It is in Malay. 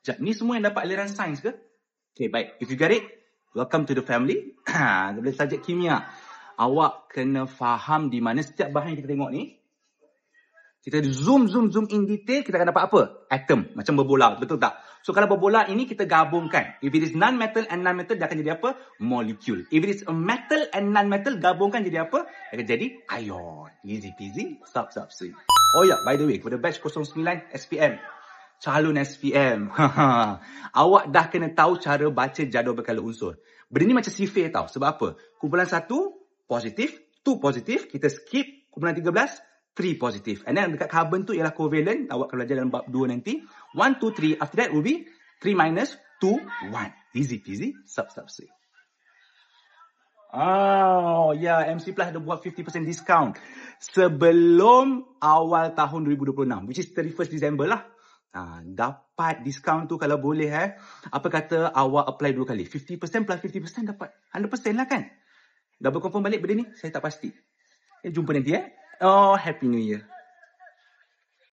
Sekejap, ni semua yang dapat aliran sains ke? Okay, baik. If you get it, welcome to the family. Boleh subjek kimia. Awak kena faham di mana setiap bahan yang kita tengok ni. Kita zoom in detail, kita akan dapat apa? Atom. Macam berbola. Betul tak? So, kalau berbola ini kita gabungkan. If it is non-metal and non-metal, dia akan jadi apa? Molecule. If it is a metal and non-metal, gabungkan jadi apa? Dia akan jadi ion. Easy peasy, stop sweet. Oh ya, by the way, for the batch 09 SPM, calon SPM. Awak dah kena tahu cara baca jadual berkala unsur. Benda ni macam sifir tau. Sebab apa? Kumpulan 1, positif. 2, positif. Kita skip. Kumpulan 13, 3 positif. And then dekat carbon tu ialah covalent. Awak akan belajar dalam bab 2 nanti. 1, 2, 3. After that will be 3 minus 2, 1. Easy peasy. Stop sweet. Oh, ya, MC Plus ada buat 50% discount sebelum awal tahun 2026, which is 31st December lah. Dapat diskaun tu kalau boleh apa kata awak apply 2 kali. 50% plus 50% dapat 100% lah kan. Double confirm balik benda ni, saya tak pasti. Jumpa nanti Oh, Happy New Year.